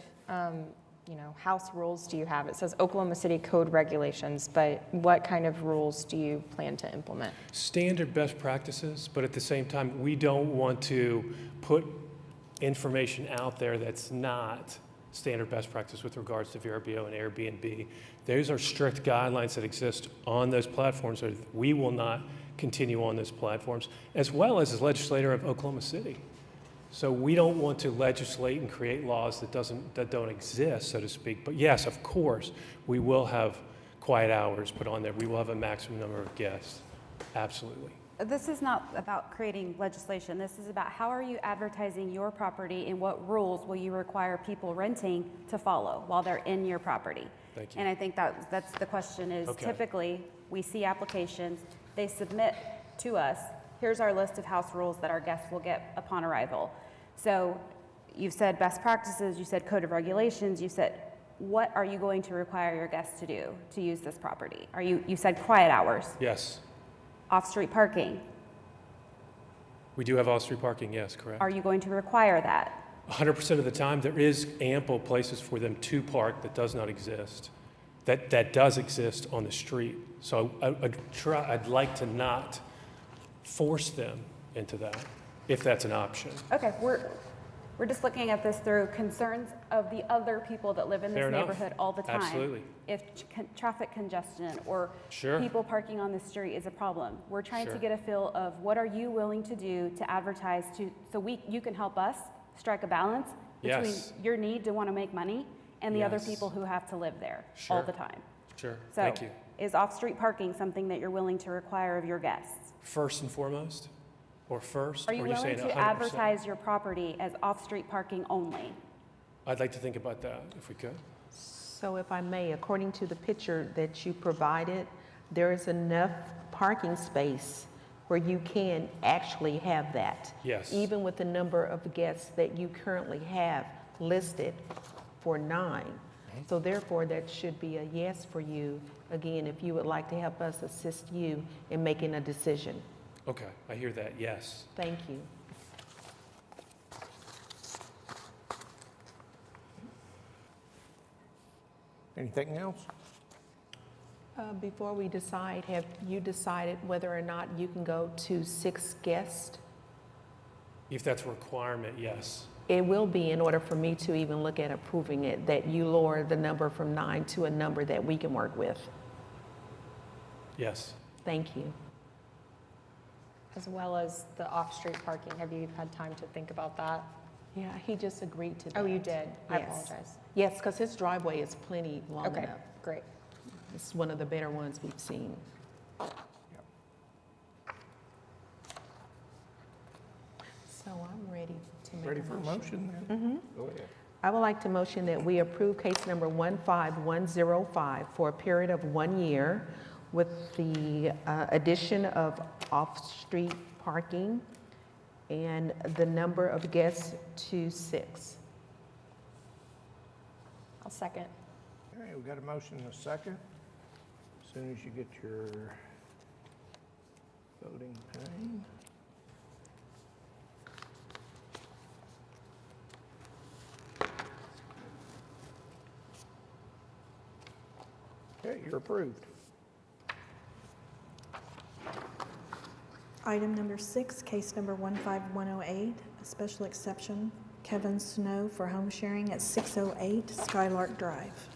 house rules do you have? It says Oklahoma City Code regulations, but what kind of rules do you plan to implement? Standard best practices, but at the same time, we don't want to put information out there that's not standard best practice with regards to VRBO and Airbnb. Those are strict guidelines that exist on those platforms, so we will not continue on those platforms, as well as the legislator of Oklahoma City. So we don't want to legislate and create laws that don't exist, so to speak. But yes, of course, we will have quiet hours put on there. We will have a maximum number of guests. Absolutely. This is not about creating legislation. This is about how are you advertising your property and what rules will you require people renting to follow while they're in your property? Thank you. And I think that's the question is Okay. typically we see applications, they submit to us, here's our list of house rules that our guests will get upon arrival. So you've said best practices, you said code of regulations, you said, what are you going to require your guests to do to use this property? You said quiet hours, Yes. off-street parking. We do have off-street parking, yes, correct. Are you going to require that? 100% of the time, there is ample places for them to park that does not exist, that does exist on the street. So I'd like to not force them into that, if that's an option. Okay, we're just looking at this through concerns of the other people that live in Fair this enough. neighborhood all the time. Absolutely. If traffic congestion or Sure. people parking on the street is a problem, we're trying to Sure. get a feel of what are you willing to do to advertise so you can help us strike a balance between Yes. your need to want to make money and the other Yes. people who have to live there Sure. all the time. Sure, So thank you. is off-street parking something that you're willing to require of your guests? First and foremost, or first? Are you or willing saying to 100%? advertise your property as off-street parking only? I'd like to think about that, if we could. So if I may, according to the picture that you provided, there is enough parking space where you can actually have that. Yes. Even with the number of guests that you currently have listed for 9. So therefore, that should be a yes for you, again, if you would like to help us assist you in making a decision. Okay, I hear that, yes. Thank you. Anything else? Before we decide, have you decided whether or not you can go to 6 guests? If that's a requirement, yes. It will be, in order for me to even look at approving it, that you lower the number from 9 to a number that we can work with. Yes. Thank you. As well as the off-street parking. Have you had time to think about that? Yeah, he just agreed to that. Oh, you did? I Yes. apologize. Yes, because his driveway is plenty long Okay, enough. great. It's one of the better ones we've seen. So I'm ready to make Ready a for a motion. motion then? Go ahead. I would like to motion that we approve case number 15105 for a period of 1 year with the addition of off-street parking and the number of guests to 6. I'll second. All right, we got a motion and a second. As soon as you get your voting pen. Okay, you're approved. Item number 6, case number 15108, a special exception, Kevin Snow for home sharing at 608 Skylark Drive.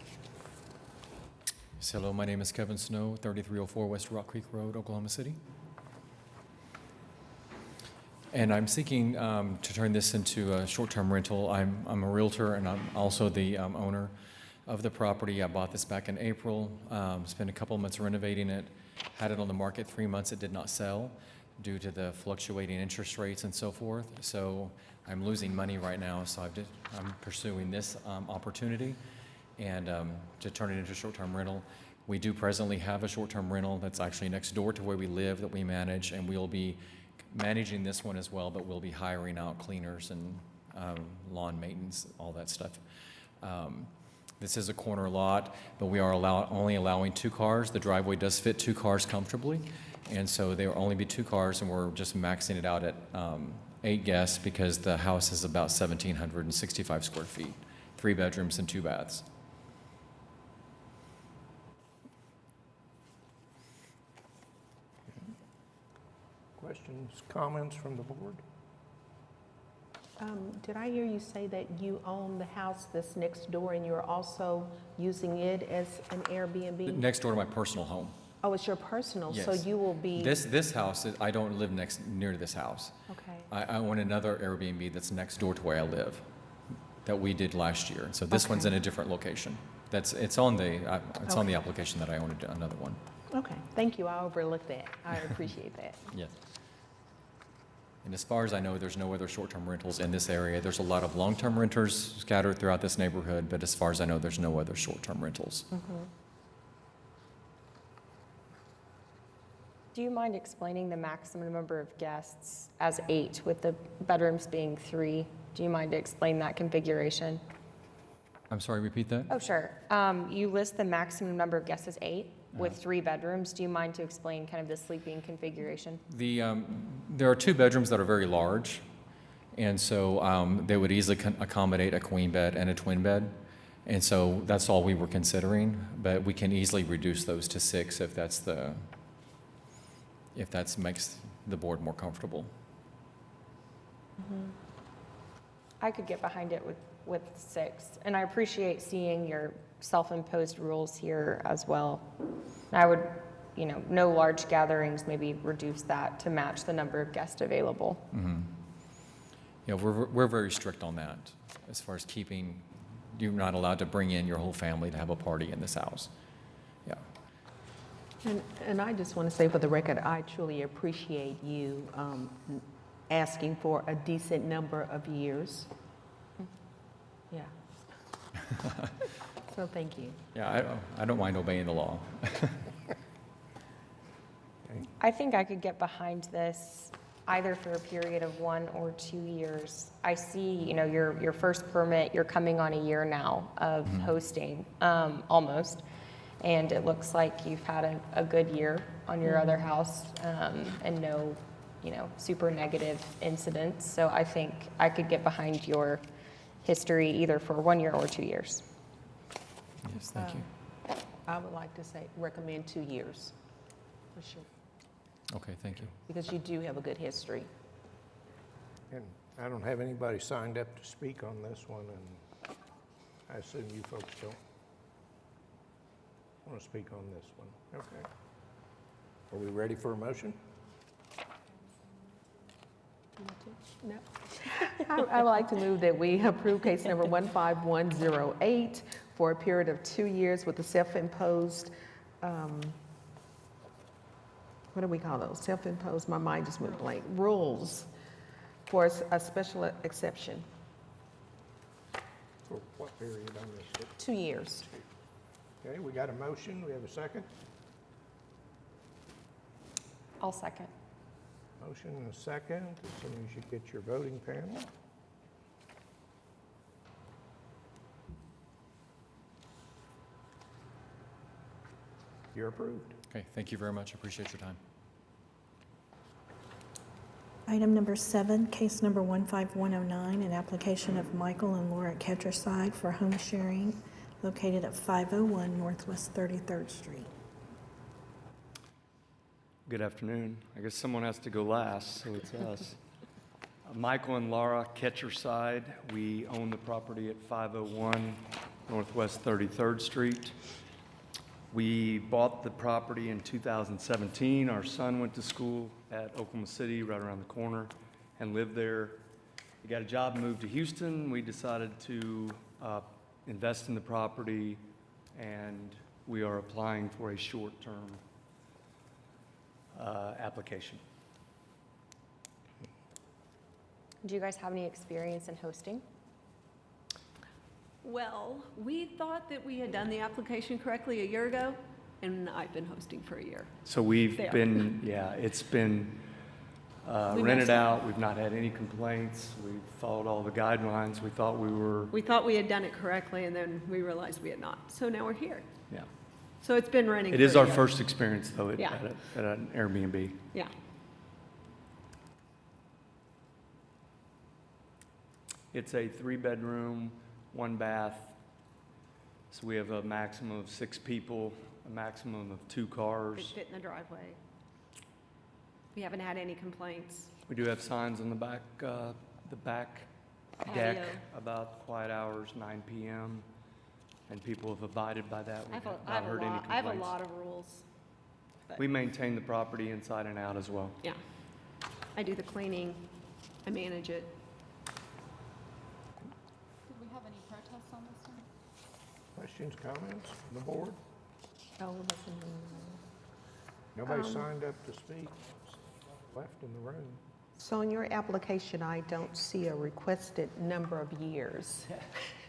Hello, my name is Kevin Snow, 3304 West Rock Creek Road, Oklahoma City. And I'm seeking to turn this into a short-term rental. I'm a realtor and I'm also the owner of the property. I bought this back in April, spent a couple months renovating it, had it on the market 3 months. It did not sell due to the fluctuating interest rates and so forth. So I'm losing money right now, so I'm pursuing this opportunity and to turn it into a short-term rental. We do presently have a short-term rental that's actually next door to where we live that we manage, and we'll be managing this one as well, but we'll be hiring out cleaners and lawn maintenance, all that stuff. This is a corner lot, but we are only allowing 2 cars. The driveway does fit 2 cars comfortably, and so there will only be 2 cars, and we're just maxing it out at 8 guests because the house is about 1,765 square feet, 3 bedrooms and 2 baths. Questions, comments from the board? Did I hear you say that you own the house that's next door and you're also using it as an Airbnb? Next door to my personal home. Oh, it's your personal, so Yes. you will be... This house, I don't live near to this house. Okay. I own another Airbnb that's next door to where I live that we did last year. So this one's in a different location. It's on the application that I own another one. Okay, thank you. I overlooked that. I appreciate that. Yes. And as far as I know, there's no other short-term rentals in this area. There's a lot of long-term renters scattered throughout this neighborhood, but as far as I know, there's no other short-term rentals. Do you mind explaining the maximum number of guests as 8, with the bedrooms being 3, Do you mind to explain that configuration? I'm sorry, repeat that? Oh, sure. You list the maximum number of guests as 8 with 3 bedrooms. Do you mind to explain kind of the sleeping configuration? There are 2 bedrooms that are very large, and so they would easily accommodate a queen bed and a twin bed. And so that's all we were considering, but we can easily reduce those to 6 if that makes the board more comfortable. I could get behind it with 6, and I appreciate seeing your self-imposed rules here as well. I would, no large gatherings, maybe reduce that to match the number of guests available. Yeah, we're very strict on that as far as you're not allowed to bring in your whole family to have a party in this house. Yeah. And I just want to say for the record, I truly appreciate you asking for a decent number of years. Yeah. So thank you. Yeah, I don't mind obeying the law. I think I could get behind this either for a period of 1 or 2 years. I see, your first permit, you're coming on a year now of hosting, almost. And it looks like you've had a good year on your other house, and no, super negative incidents. So I think I could get behind your history either for 1 year or 2 years. Yes, thank you. I would like to recommend 2 years, for sure, Okay, thank you. because you do have a good history. And I don't have anybody signed up to speak on this one, and I assume you folks don't want to speak on this one. Okay. Are we ready for a motion? No. I would like to move that we approve case number 15108 for a period of 2 years with the self-imposed, what do we call those? Self-imposed, my mind just went blank, rules for a special exception. For what period on this? 2 years. Okay, we got a motion. We have a second. I'll second. Motion and a second. As soon as you get your voting panel. You're approved. Okay, thank you very much. I appreciate your time. Item number 7, case number 15109, an application of Michael and Laura Ketcherside for home sharing located at 501 Northwest 33rd Street. Good afternoon. I guess someone has to go last, so it's us. Michael and Laura Ketcherside. We own the property at 501 Northwest 33rd Street. We bought the property in 2017. Our son went to school at Oklahoma City, right around the corner, and lived there. He got a job and moved to Houston. We decided to invest in the property, and we are applying for a short-term application. Do you guys have any experience in hosting? Well, we thought that we had done the application correctly a year ago, and I've been hosting for a year. So we've There. been, it's been We rented messed up. out. We've not had any complaints. We've followed all the guidelines. We thought We thought we had done it correctly, and then we realized we had not. So now we're here. yeah. So it's been running. It for is a our year. first experience, though, at Yeah. an Airbnb. Yeah. It's a 3-bedroom, 1 bath. So we have a maximum of 6 people, a maximum of 2 It cars. fit in the driveway. We haven't had any complaints. We do have signs on the back deck Patio. about quiet hours, 9 p.m. And people have abided by that. We've I not heard any complaints. have a lot of rules. But We maintain the property inside and out as well. yeah. I do the cleaning. I manage it. Did we have any protests on this one? Questions, comments from the board? Oh, Nobody signed up to speak. Left in the room. so in your application, I don't see a requested number of years.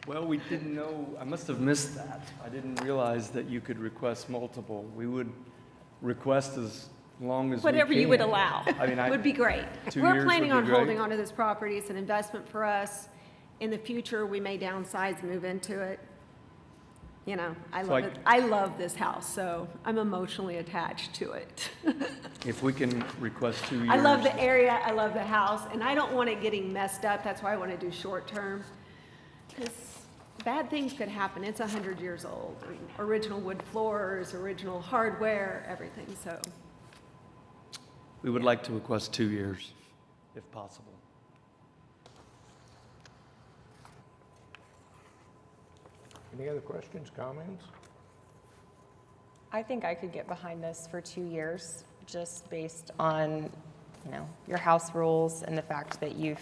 Well, we didn't know, I must have missed that. I didn't realize that you could request multiple. We would request as long as we Whatever you would can. allow I mean, would be great. 2 We're years planning would on be great. holding onto this property. It's an investment for us. in the future, we may downsize, move into it. You know, I So love it. I love this house, so I'm emotionally attached to it. If we can request 2 years. I love the area, I love the house, and I don't want it getting messed up. That's why I want to do short term. Because bad things could happen. It's 100 years old. Original wood floors, original hardware, everything, so. We would like to request 2 years, if possible. Any other questions, comments? I think I could get behind this for 2 years, just based on, you know, your house rules and the fact that you've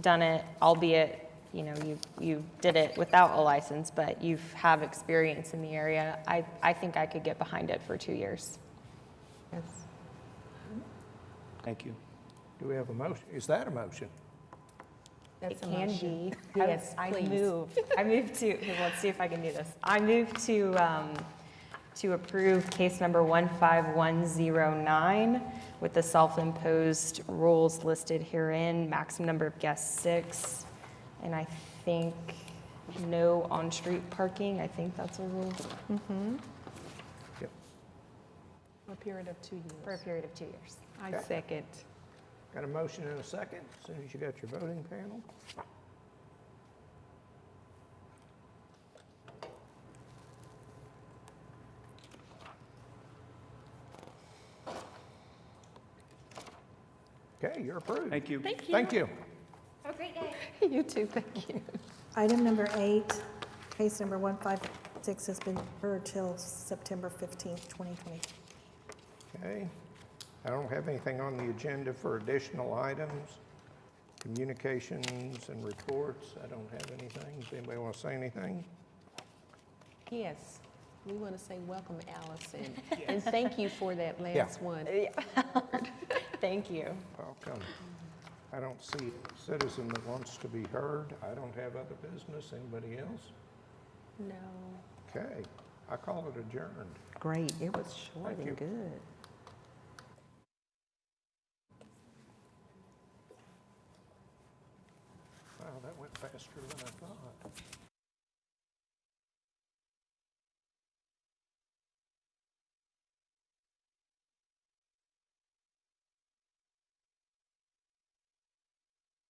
done it, albeit, you know, you did it without a license, but you have experience in the area. I think I could get behind it for 2 years. Yes. Thank you. Do we have a motion? Is that a motion? It can be. Yes, I please. move to, here, let's see if I can do this. I move to approve case number 15109 with the self-imposed rules listed herein, maximum number of guests 6, and I think no on-street parking. I think that's a rule. Yep. For a period of 2 years. For a period of 2 years. I Okay. second. Got a motion and a second, as soon as you got your voting panel. Okay, you're approved. Thank you. Thank you. Thank you. Have a great day. You too, thank you. Item number 8, case number 156 has been heard till September 15th, 2020. Okay, I don't have anything on the agenda for additional items, communications and reports. I don't have anything. Does anybody want to say anything? Yes, we want to say welcome, Allison, and thank you for that Yeah. last one. Thank you. Welcome. I don't see a citizen that wants to be heard. I don't have other business. Anybody else? No. Okay, I call it adjourned. Great, it was short Thank you. and good. Wow, that went faster than I thought.